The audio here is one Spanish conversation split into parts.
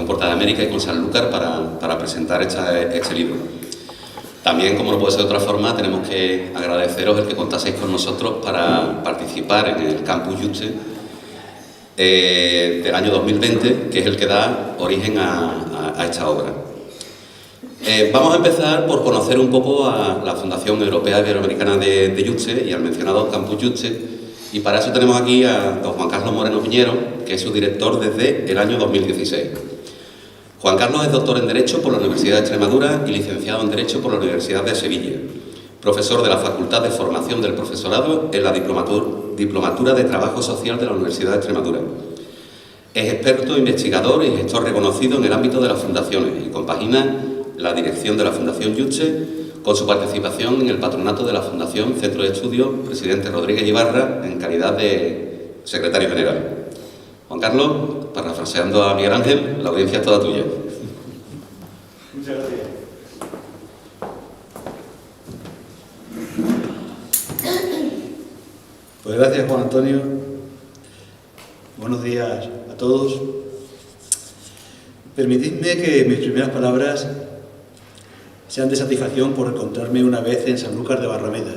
Puerta de América y con Sanlúcar para presentar este libro. También, como no puede ser de otra forma, tenemos que agradeceros el que contaseis con nosotros para participar en el Campus Yuste del año 2020, que es el que da origen a esta obra. Vamos a empezar por conocer un poco a la Fundación Europea Iberoamericana de Yuste y al mencionado Campus Yuste, y para eso tenemos aquí a don Juan Carlos Moreno Piñero, que es su director desde el año 2016. Juan Carlos es doctor en Derecho por la Universidad de Extremadura y licenciado en Derecho por la Universidad de Sevilla, profesor de la Facultad de Formación del Profesorado en la Diplomatura de Trabajo Social de la Universidad de Extremadura. Es experto, investigador y gestor reconocido en el ámbito de las fundaciones y compagina la dirección de la Fundación Yuste con su participación en el patronato de la Fundación Centro de Estudios Presidente Rodríguez Ibarra en calidad de secretario general. Juan Carlos, parafraseando a Miguel Ángel, la audiencia es toda tuya. Muchas gracias. Pues gracias, Juan Antonio. Buenos días a todos. Permitidme que mis primeras palabras sean de satisfacción por encontrarme una vez en Sanlúcar de Barrameda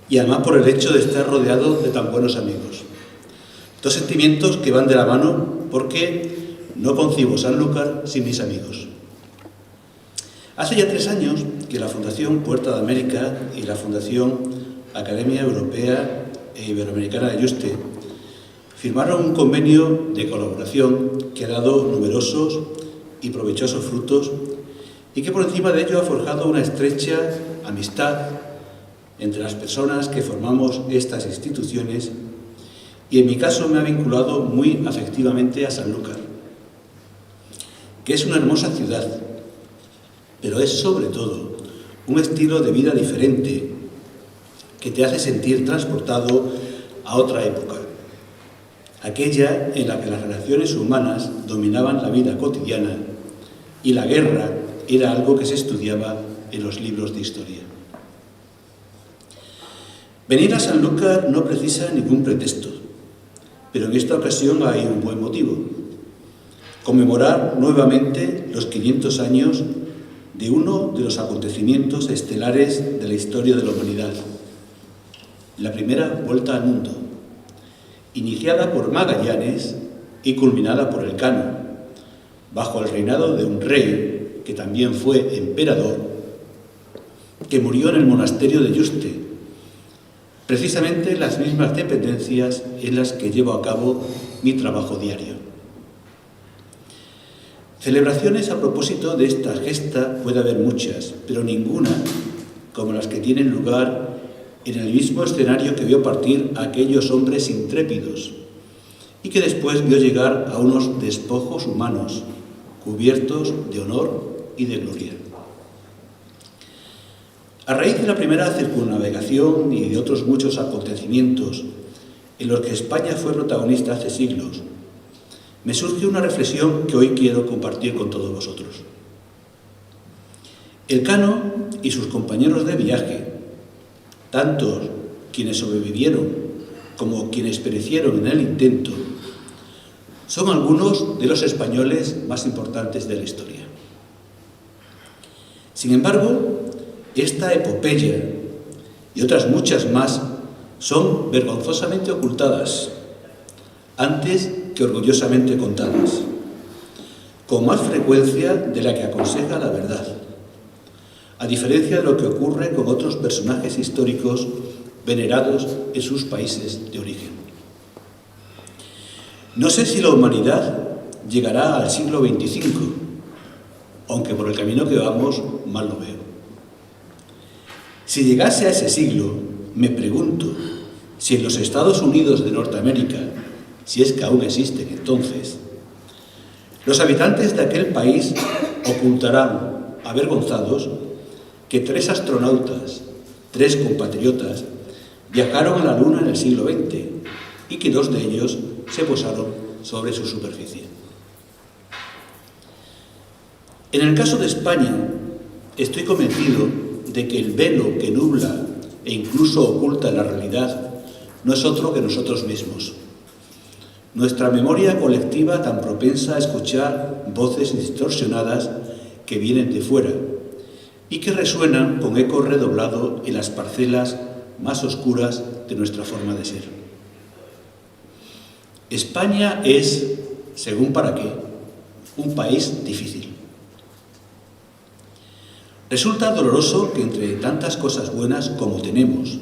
y además por el hecho de estar rodeado de tan buenos amigos. Dos sentimientos que van de la mano porque no concibo Sanlúcar sin mis amigos. Hace ya 3 años que la Fundación Puerta de América y la Fundación Academia Europea e Iberoamericana de Yuste firmaron un convenio de colaboración que ha dado numerosos y provechosos frutos y que por encima de ello ha forjado una estrecha amistad entre las personas que formamos estas instituciones, y en mi caso me ha vinculado muy afectivamente a Sanlúcar, que es una hermosa ciudad, pero es sobre todo un estilo de vida diferente que te hace sentir transportado a otra época, aquella en la que las relaciones humanas dominaban la vida cotidiana y la guerra era algo que se estudiaba en los libros de historia. Venir a Sanlúcar no precisa ningún pretexto, pero en esta ocasión hay un buen motivo: conmemorar nuevamente los 500 años de uno de los acontecimientos estelares de la historia de la humanidad, la primera vuelta al mundo, iniciada por Magallanes y culminada por Elcano, bajo el reinado de un rey que también fue emperador, que murió en el monasterio de Yuste, precisamente las mismas dependencias en las que llevo a cabo mi trabajo diario. Celebraciones a propósito de esta gesta puede haber muchas, pero ninguna como las que tienen lugar en el mismo escenario que vio partir a aquellos hombres intrépidos y que después vio llegar a unos despojos humanos cubiertos de honor y de gloria. A raíz de la primera circunnavegación y de otros muchos acontecimientos en los que España fue protagonista hace siglos, me surge una reflexión que hoy quiero compartir con todos vosotros. Elcano y sus compañeros de viaje, tantos quienes sobrevivieron como quienes perecieron en el intento, son algunos de los españoles más importantes de la historia. Sin embargo, esta epopeya y otras muchas más son vergonzosamente ocultadas antes que orgullosamente contadas, con más frecuencia de la que aconseja la verdad, a diferencia de lo que ocurre con otros personajes históricos venerados en sus países de origen. No sé si la humanidad llegará al siglo XXV, aunque por el camino que vamos mal lo veo. Si llegase a ese siglo, me pregunto si en los Estados Unidos de Norteamérica, si es que aún existen entonces, los habitantes de aquel país ocultarán, avergonzados, que 3 astronautas, 3 compatriotas, viajaron a la Luna en el siglo XX y que 2 de ellos se posaron sobre su superficie. En el caso de España, estoy convencido de que el velo que nubla e incluso oculta la realidad no es otro que nosotros mismos. nuestra memoria colectiva tan propensa a escuchar voces distorsionadas que vienen de fuera y que resuenan con eco redoblado en las parcelas más oscuras de nuestra forma de ser. España es, según para qué, un país difícil. Resulta doloroso que entre tantas cosas buenas como tenemos,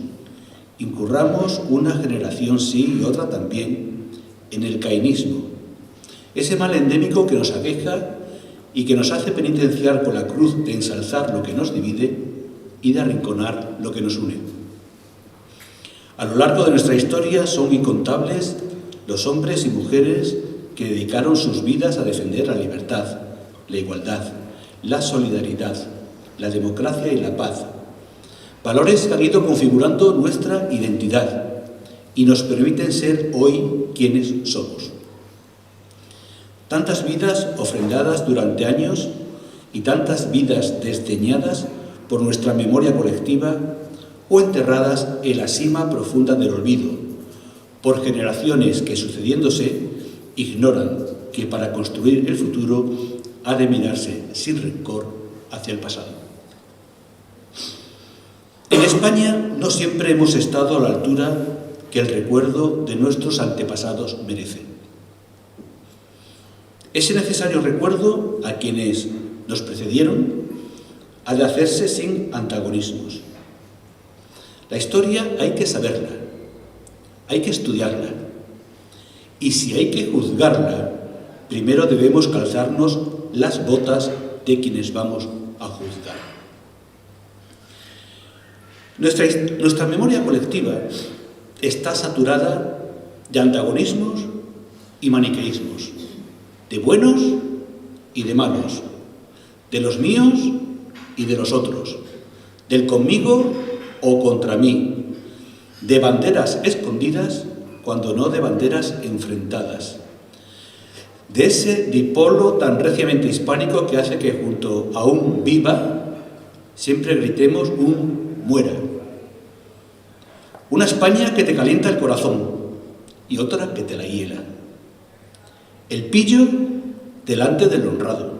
incurramos una generación sí y otra también en el cainismo, ese mal endémico que nos aqueja y que nos hace penitenciar con la cruz de ensalzar lo que nos divide y de arrinconar lo que nos une. A lo largo de nuestra historia son incontables los hombres y mujeres que dedicaron sus vidas a defender la libertad, la igualdad, la solidaridad, la democracia y la paz, valores que han ido configurando nuestra identidad y nos permiten ser hoy quienes somos. Tantas vidas ofrendadas durante años y tantas vidas desdeñadas por nuestra memoria colectiva o enterradas en la cima profunda del olvido, por generaciones que, sucediéndose, ignoran que para construir el futuro ha de mirarse sin rencor hacia el pasado. En España no siempre hemos estado a la altura que el recuerdo de nuestros antepasados merece. Ese necesario recuerdo a quienes nos precedieron ha de hacerse sin antagonismos. La historia hay que saberla, hay que estudiarla, y si hay que juzgarla, primero debemos calzarnos las botas de quienes vamos a juzgar. Nuestra memoria colectiva está saturada de antagonismos y maniqueísmos, de buenos y de malos, de los míos y de los otros, del conmigo o contra mí, de banderas escondidas cuando no de banderas enfrentadas, de ese dipolo tan reciamente hispánico que hace que junto a un viva siempre gritemos un muera. Una España que te calienta el corazón y otra que te la hiela. El pillo delante del honrado,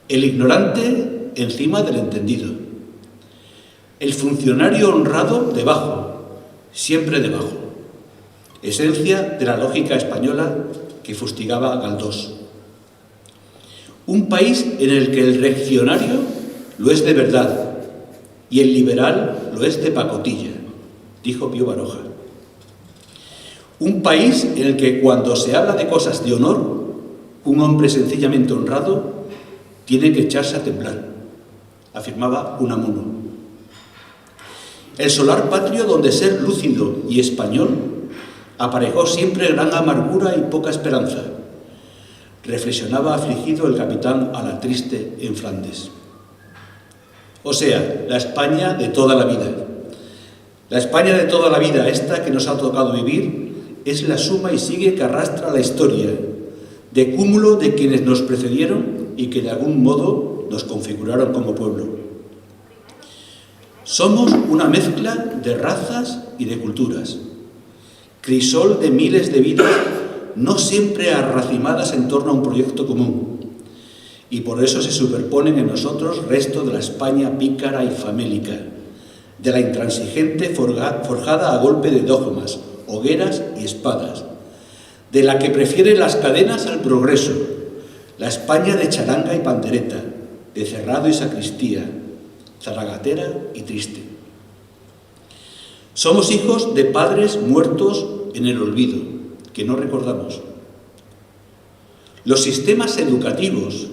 el ignorante encima del entendido, el funcionario honrado debajo, siempre debajo, esencia de la lógica española que fustigaba a Galdós. Un país en el que el reaccionario lo es de verdad y el liberal lo es de pacotilla, dijo Pío Baroja. Un país en el que cuando se habla de cosas de honor, un hombre sencillamente honrado tiene que echarse a temblar, afirmaba Unamuno. El solar patrio donde ser lúcido y español aparejó siempre gran amargura y poca esperanza, reflexionaba afligido el capitán Alatriste en Flandes. O sea, la España de toda la vida. La España de toda la vida, esta que nos ha tocado vivir, es la suma y sigue que arrastra la historia, de cúmulo de quienes nos precedieron y que de algún modo nos configuraron como pueblo. Somos una mezcla de razas y de culturas, crisol de miles de vidas no siempre arracimadas en torno a un proyecto común, y por eso se superponen en nosotros restos de la España pícara y famélica, de la intransigente forjada a golpe de dogmas, hogueras y espadas, de la que prefiere las cadenas al progreso, la España de charanga y pandereta, de cerrado y sacristía, zaragatera y triste. Somos hijos de padres muertos en el olvido, que no recordamos. Los sistemas educativos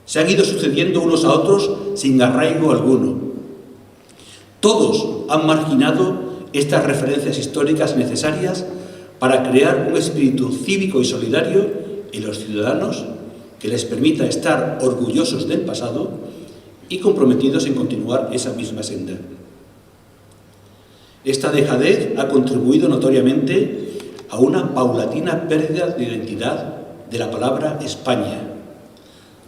se han ido sucediendo unos a otros sin arraigo alguno. Todos han marginado estas referencias históricas necesarias para crear un espíritu cívico y solidario en los ciudadanos que les permita estar orgullosos del pasado y comprometidos en continuar esa misma senda. Esta dejadez ha contribuido notoriamente a una paulatina pérdida de identidad de la palabra España,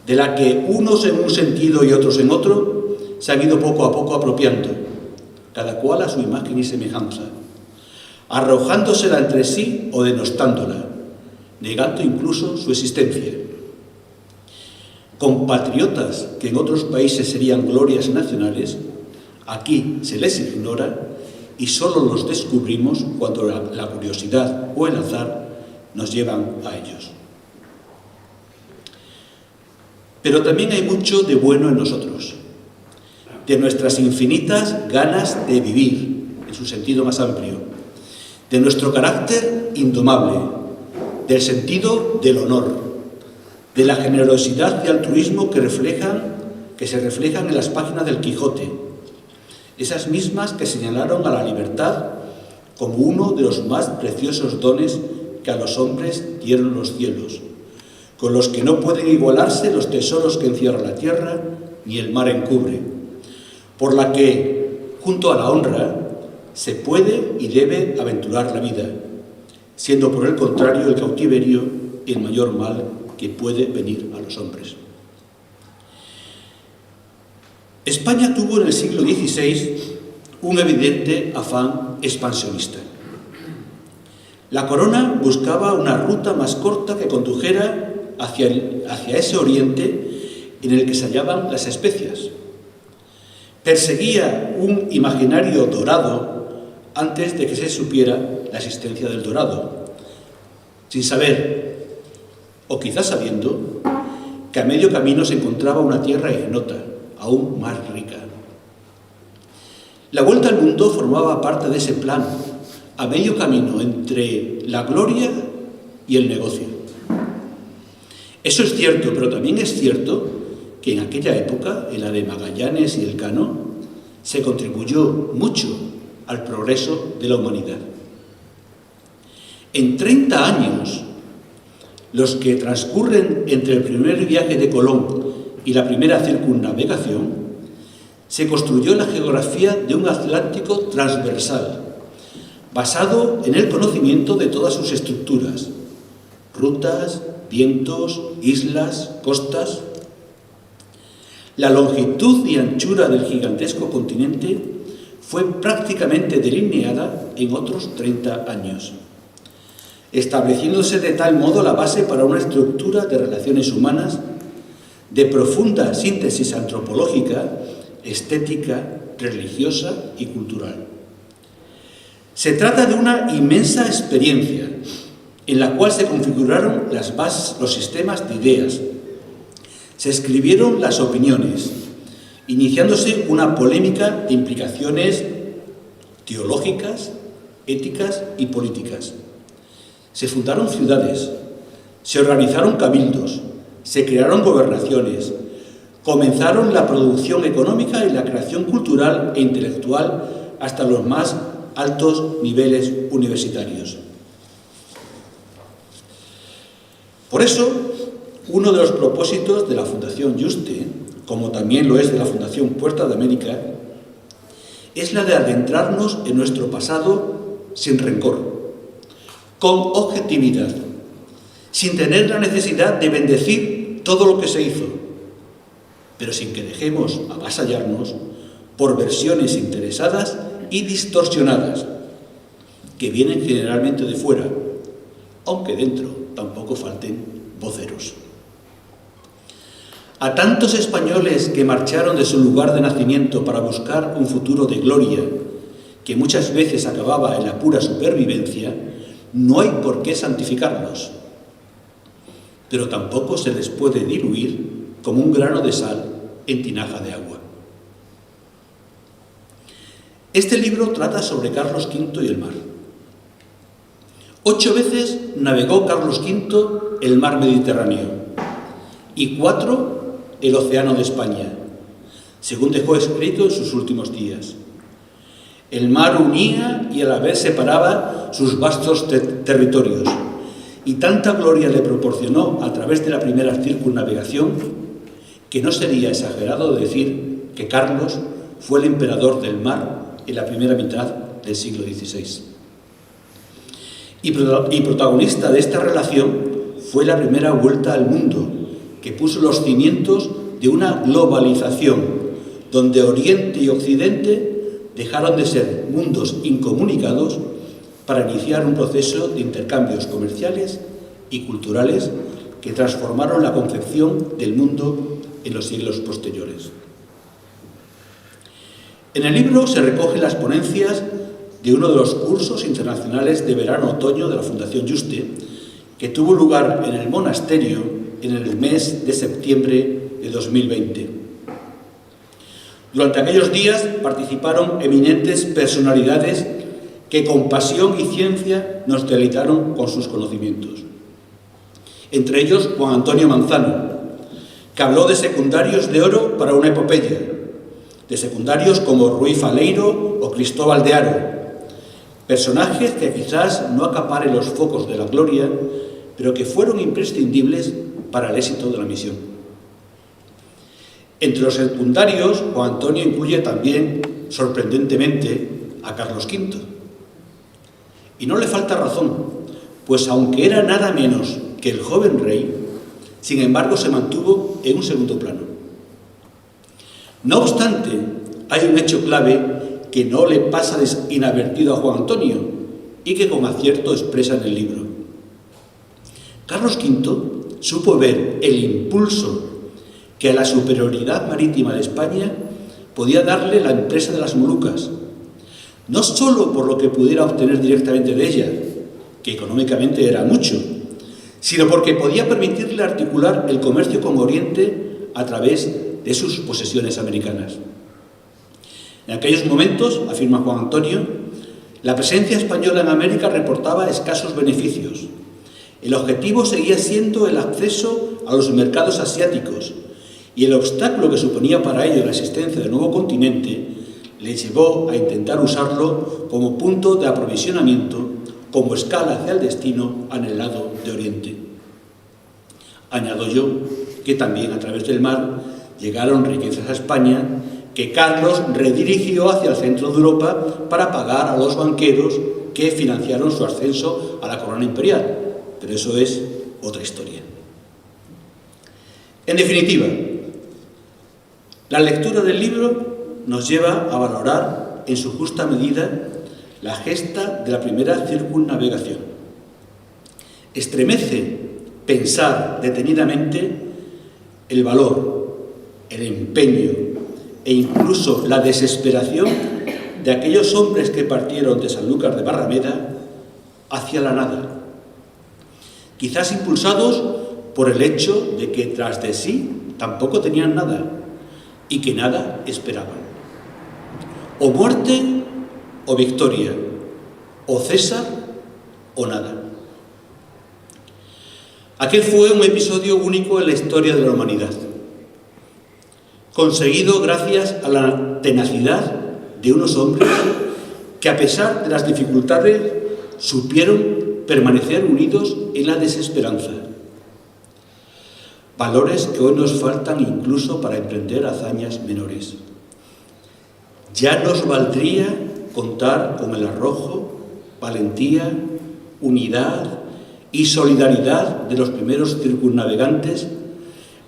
de la que unos en un sentido y otros en otro se han ido poco a poco apropiando, cada cual a su imagen y semejanza, arrojándosela entre sí o denostándola, negando incluso su existencia. Compatriotas que en otros países serían glorias nacionales, aquí se les ignora y solo los descubrimos cuando la curiosidad o el azar nos llevan a ellos. Pero también hay mucho de bueno en nosotros, de nuestras infinitas ganas de vivir, en su sentido más amplio, de nuestro carácter indomable, del sentido del honor, de la generosidad y altruismo que se reflejan en las páginas del Quijote, esas mismas que señalaron a la libertad como uno de los más preciosos dones que a los hombres dieron los cielos, con los que no pueden igualarse los tesoros que encierra la tierra ni el mar encubre, por la que, junto a la honra, se puede y debe aventurar la vida, siendo por el contrario el cautiverio el mayor mal que puede venir a los hombres. España tuvo en el siglo XVI un evidente afán expansionista. La corona buscaba una ruta más corta que condujera hacia ese oriente en el que se hallaban las especias. Perseguía un imaginario dorado antes de que se supiera la existencia del dorado, sin saber, o quizás sabiendo, que a medio camino se encontraba una tierra ignota, aún más rica. La vuelta al mundo formaba parte de ese plan, a medio camino entre la gloria y el negocio. Eso es cierto, pero también es cierto que en aquella época, en la de Magallanes y Elcano, se contribuyó mucho al progreso de la humanidad. En 30 años, los que transcurren entre el primer viaje de Colón y la primera circunnavegación, se construyó la geografía de un Atlántico transversal, basado en el conocimiento de todas sus estructuras, rutas, vientos, islas, costas. La longitud y anchura del gigantesco continente fue prácticamente delineada en otros 30 años, estableciéndose de tal modo la base para una estructura de relaciones humanas de profunda síntesis antropológica, estética, religiosa y cultural. Se trata de una inmensa experiencia en la cual se configuraron las bases, los sistemas de ideas, se escribieron las opiniones, iniciándose una polémica de implicaciones teológicas, éticas y políticas. Se fundaron ciudades, se organizaron cabildos, se crearon gobernaciones, comenzaron la producción económica y la creación cultural e intelectual hasta los más altos niveles universitarios. Por eso, uno de los propósitos de la Fundación Juste, como también lo es de la Fundación Puerta de América, es la de adentrarnos en nuestro pasado sin rencor, con objetividad, sin tener la necesidad de bendecir todo lo que se hizo, pero sin que dejemos avasallarnos por versiones interesadas y distorsionadas, que vienen generalmente de fuera, aunque dentro tampoco falten voceros. A tantos españoles que marcharon de su lugar de nacimiento para buscar un futuro de gloria, que muchas veces acababa en la pura supervivencia, no hay por qué santificarlos, pero tampoco se les puede diluir como un grano de sal en tinaja de agua. Este libro trata sobre Carlos V y el mar. 8 veces navegó Carlos V el mar Mediterráneo y 4 el océano de España, según dejó escrito en sus últimos días. El mar unía y a la vez separaba sus vastos territorios, y tanta gloria le proporcionó a través de la primera circunnavegación que no sería exagerado decir que Carlos fue el emperador del mar en la primera mitad del siglo XVI. Y protagonista de esta relación fue la primera vuelta al mundo, que puso los cimientos de una globalización, donde Oriente y Occidente dejaron de ser mundos incomunicados para iniciar un proceso de intercambios comerciales y culturales que transformaron la concepción del mundo en los siglos posteriores. En el libro se recogen las ponencias de uno de los cursos internacionales de verano-otoño de la Fundación Juste, que tuvo lugar en el monasterio en el mes de septiembre de 2020. Durante aquellos días participaron eminentes personalidades que con pasión y ciencia nos deleitaron con sus conocimientos. Entre ellos Juan Antonio Manzano, que habló de secundarios de oro para una epopeya, de secundarios como Ruy Faleiro o Cristóbal de Haro, personajes que quizás no acaparen los focos de la gloria, pero que fueron imprescindibles para el éxito de la misión. Entre los secundarios, Juan Antonio incluye también, sorprendentemente, a Carlos V. Y no le falta razón, pues aunque era nada menos que el joven rey, sin embargo se mantuvo en un segundo plano. No obstante, hay un hecho clave que no le pasa inadvertido a Juan Antonio y que con acierto expresa en el libro. Carlos V supo ver el impulso que a la superioridad marítima de España podía darle la empresa de las Molucas, no solo por lo que pudiera obtener directamente de ella, que económicamente era mucho, sino porque podía permitirle articular el comercio con Oriente a través de sus posesiones americanas. En aquellos momentos, afirma Juan Antonio, la presencia española en América reportaba escasos beneficios. El objetivo seguía siendo el acceso a los mercados asiáticos y el obstáculo que suponía para ello la existencia del nuevo continente le llevó a intentar usarlo como punto de aprovisionamiento, como escala hacia el destino anhelado de Oriente. Añado yo que también a través del mar llegaron riquezas a España que Carlos redirigió hacia el centro de Europa para pagar a los banqueros que financiaron su ascenso a la corona imperial. Pero eso es otra historia. En definitiva, la lectura del libro nos lleva a valorar en su justa medida la gesta de la primera circunnavegación. Estremece pensar detenidamente el valor, el empeño e incluso la desesperación de aquellos hombres que partieron de Sanlúcar de Barrameda hacia la nada, quizás impulsados por el hecho de que tras de sí tampoco tenían nada y que nada esperaban. O muerte o victoria, o César o nada. Aquel fue un episodio único en la historia de la humanidad, conseguido gracias a la tenacidad de unos hombres que, a pesar de las dificultades, supieron permanecer unidos en la desesperanza. Valores que hoy nos faltan incluso para emprender hazañas menores. Ya nos valdría contar con el arrojo, valentía, unidad y solidaridad de los primeros circunnavegantes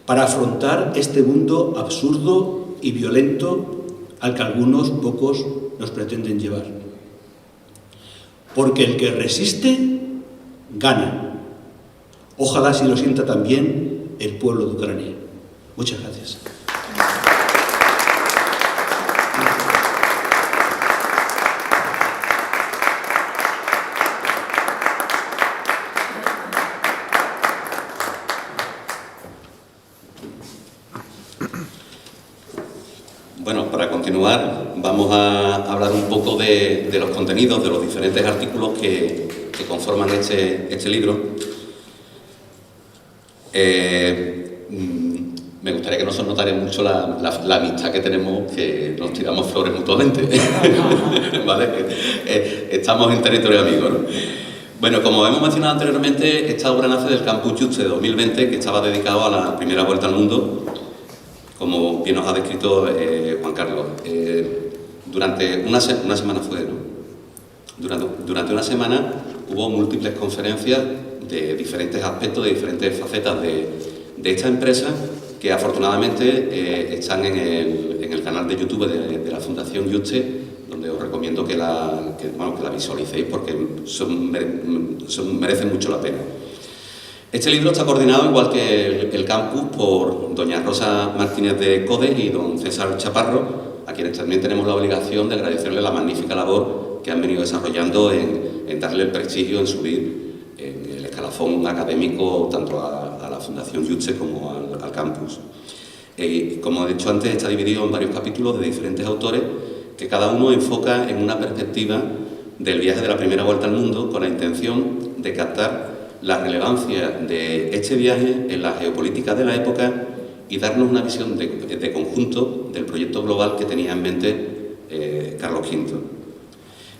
para afrontar este mundo absurdo y violento al que algunos pocos nos pretenden llevar. Porque el que resiste, gana. Ojalá así lo sienta también el pueblo de Ucrania. Muchas gracias. Bueno, para continuar, vamos a hablar un poco de los contenidos, de los diferentes artículos que conforman este libro. Me gustaría que no se notara mucho la amistad que tenemos, que nos tiramos flores mutuamente. ¿Vale? Estamos en territorio amigo, ¿no? Bueno, como hemos mencionado anteriormente, esta obra nace del Campus Juste 2020, que estaba dedicado a la primera vuelta al mundo, como bien nos ha descrito Juan Carlos. Durante una semana fue, ¿no? Durante una semana hubo múltiples conferencias de diferentes aspectos, de diferentes facetas de esta empresa, que afortunadamente están en el canal de YouTube de la Fundación Juste, donde os recomiendo recomiendo que la visualicéis porque merecen mucho la pena. Este libro está coordinado, igual que el campus, por doña Rosa Martínez de Codes y don César Chaparro, a quienes también tenemos la obligación de agradecerle la magnífica labor que han venido desarrollando en darle el prestigio, en subir en el escalafón académico tanto a la Fundación Yuste como al campus. Como he dicho antes, está dividido en varios capítulos de diferentes autores que cada uno enfoca en una perspectiva del viaje de la primera vuelta al mundo con la intención de captar la relevancia de este viaje en la geopolítica de la época y darnos una visión de conjunto del proyecto global que tenía en mente Carlos V.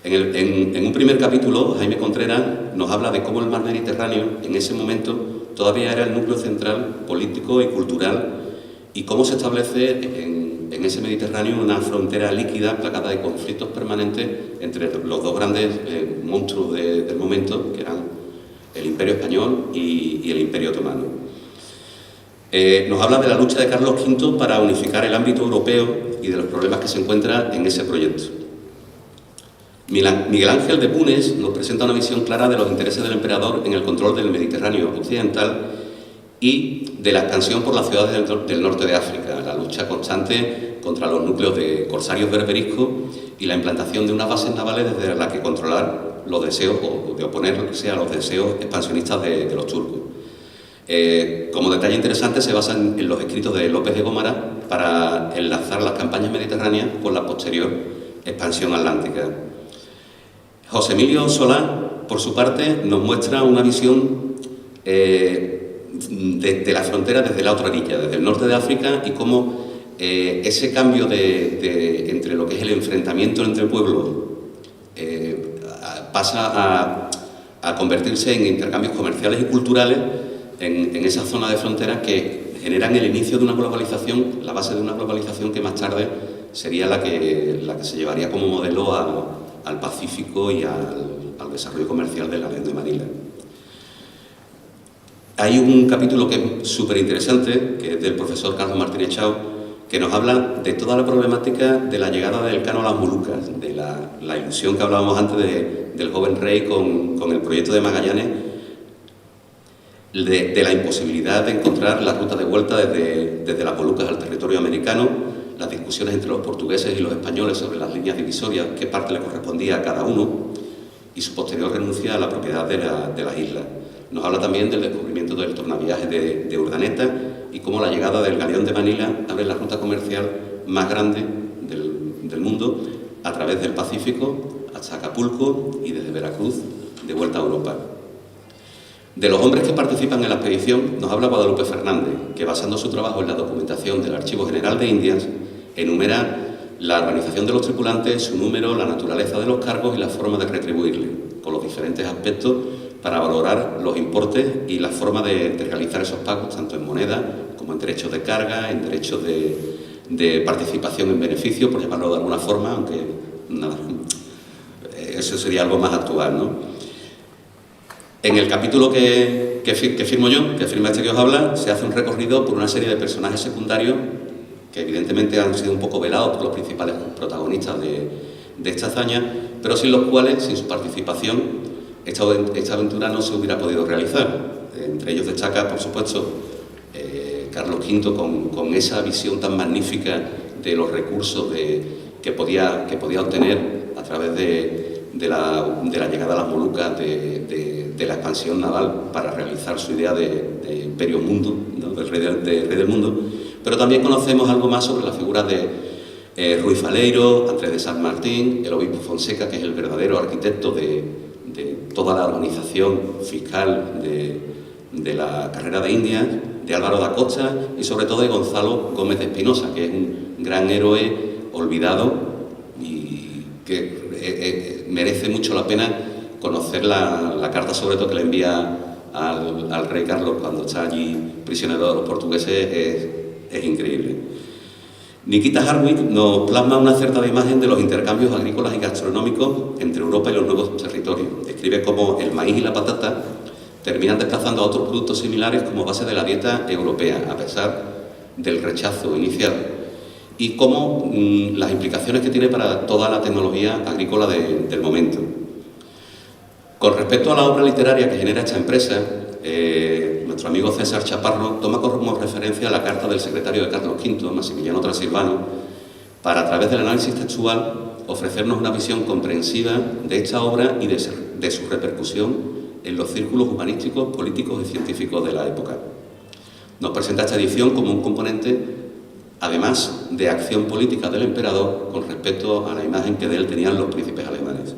En un primer capítulo, Jaime Contreras nos habla de cómo el mar Mediterráneo en ese momento todavía era el núcleo central político y cultural y cómo se establece en ese Mediterráneo una frontera líquida plagada de conflictos permanentes entre los dos grandes monstruos del momento, que eran el Imperio Español y el Imperio Otomano. Nos habla de la lucha de Carlos V para unificar el ámbito europeo y de los problemas que se encuentran en ese proyecto. Miguel Ángel de Punes nos presenta una visión clara de los intereses del emperador en el control del Mediterráneo occidental y de la expansión por las ciudades del norte de África, la lucha constante contra los núcleos de corsarios berberiscos y la implantación de unas bases navales desde las que controlar los deseos o de oponerse a los deseos expansionistas de los turcos. Como detalle interesante, se basan en los escritos de López de Gómara para enlazar las campañas mediterráneas con la posterior expansión atlántica. José Emilio Solá, por su parte, nos muestra una visión de la frontera desde la otra orilla, desde el norte de África, y cómo ese cambio entre lo que es el enfrentamiento entre pueblos pasa a convertirse en intercambios comerciales y culturales en esa zona de fronteras que generan el inicio de una globalización, la base de una globalización que más tarde sería la que se llevaría como modelo al Pacífico y al desarrollo comercial de la región de Manila. Hay un capítulo que es súper interesante, que es del profesor Carlos Martínez Chao, que nos habla de toda la problemática de la llegada del Elcano a las Molucas, de la ilusión que hablábamos antes del joven rey con el proyecto de Magallanes, de la imposibilidad de encontrar la ruta de vuelta desde las Molucas al territorio americano, las discusiones entre los portugueses y los españoles sobre las líneas divisorias, qué parte le correspondía a cada uno, y su posterior renuncia a la propiedad de las islas. Nos habla también del descubrimiento del tornaviaje de Urdaneta y cómo la llegada del galeón de Manila abre la ruta comercial más grande del mundo a través del Pacífico hasta Acapulco y desde Veracruz de vuelta a Europa. De los hombres que participan en la expedición nos habla Guadalupe Fernández, que basando su trabajo en la documentación del Archivo General de Indias, enumera la organización de los tripulantes, su número, la naturaleza de los cargos y la forma de retribuirle, con los diferentes aspectos para valorar los importes y la forma de realizar esos pagos, tanto en moneda como en derechos de carga, en derechos de participación en beneficio, por llamarlo de alguna forma, aunque nada, eso sería algo más actual, ¿no? En el capítulo que firmo yo, que firma este que os habla, se hace un recorrido por una serie de personajes secundarios que evidentemente han sido un poco velados por los principales protagonistas de esta hazaña, pero sin los cuales, sin su participación, esta aventura no se hubiera podido realizar. Entre ellos destaca, por supuesto, Carlos V con esa visión tan magnífica de los recursos que podía obtener a través de la llegada a las Molucas, de la expansión naval para realizar su idea de imperio mundo, ¿no? del rey del mundo. Pero también conocemos algo más sobre la figura de Ruy Faleiro, Andrés de San Martín, el obispo Fonseca, que es el verdadero arquitecto de toda la organización fiscal de la carrera de Indias, de Álvaro da Costa y sobre todo de Gonzalo Gómez de Espinosa, que es un gran héroe olvidado y que merece mucho la pena conocer la carta sobre todo que le envía al rey Carlos cuando está allí prisionero de los portugueses. Es increíble. Nikita Hartwig nos plasma una acertada imagen de los intercambios agrícolas y gastronómicos entre Europa y los nuevos territorios. Describe cómo el maíz y la patata terminan desplazando a otros productos similares como base de la dieta europea, a pesar del rechazo inicial. y cómo las implicaciones que tiene para toda la tecnología agrícola del momento. Con respecto a la obra literaria que genera esta empresa, nuestro amigo César Chaparro toma como referencia la carta del secretario de Carlos V, Maximiliano Trasilvano, para, a través del análisis textual, ofrecernos una visión comprensiva de esta obra y de su repercusión en los círculos humanísticos, políticos y científicos de la época. Nos presenta esta edición como un componente, además, de acción política del emperador con respecto a la imagen que de él tenían los príncipes alemanes.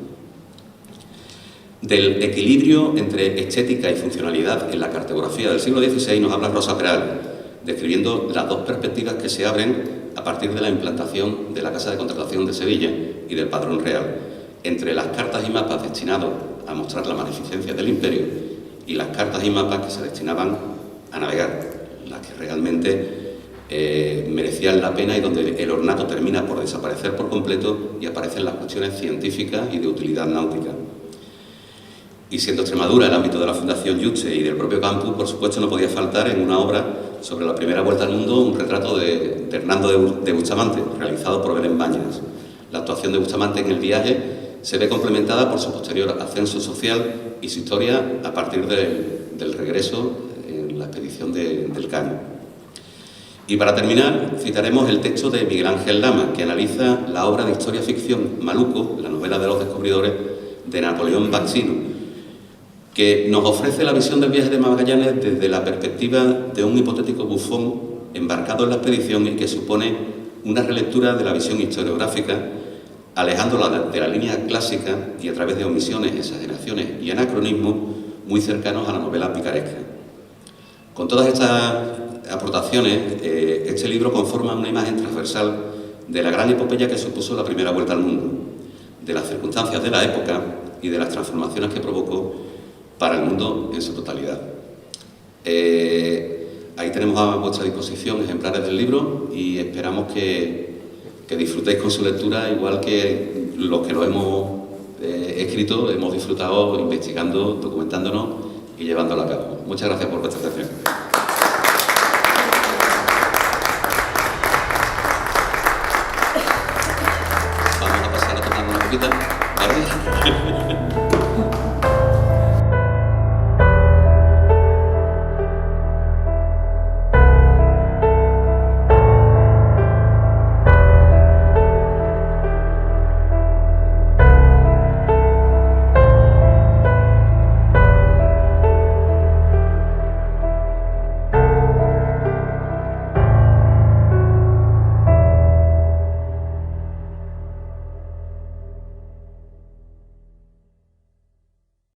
Del equilibrio entre estética y funcionalidad en la cartografía del siglo XVI nos habla Rosa Peral, describiendo las dos perspectivas que se abren a partir de la implantación de la Casa de Contratación de Sevilla y del Padrón Real, entre las cartas y mapas destinados a mostrar la magnificencia del imperio y las cartas y mapas que se destinaban a navegar, las que realmente merecían la pena y donde el ornato termina por desaparecer por completo y aparecen las cuestiones científicas y de utilidad náutica. Y siendo Extremadura el ámbito de la Fundación Yuste y del propio campus, por supuesto no podía faltar en una obra sobre la primera vuelta al mundo un retrato de Hernando de Bustamante, realizado por Belén Bañas. La actuación de Bustamante en el viaje se ve complementada por su posterior ascenso social y su historia a partir del regreso en la expedición del Caño. Y para terminar, citaremos el texto de Miguel Ángel Lama, que analiza la obra de historia ficción Maluco, la novela de los descubridores de Napoleón Baxino, que nos ofrece la visión del viaje de Magallanes desde la perspectiva de un hipotético bufón embarcado en la expedición y que supone una relectura de la visión historiográfica, alejándola de la línea clásica y a través de omisiones, exageraciones y anacronismos muy cercanos a la novela picaresca. Con todas estas aportaciones, este libro conforma una imagen transversal de la gran epopeya que supuso la primera vuelta al mundo, de las circunstancias de la época y de las transformaciones que provocó para el mundo en su totalidad. Ahí tenemos a vuestra disposición ejemplares del libro y esperamos que disfrutéis con su lectura, igual que los que lo hemos escrito, hemos disfrutado investigando, documentándonos y llevándolo a cabo. Muchas gracias por vuestra atención. Vamos a pasar a tomar una copita.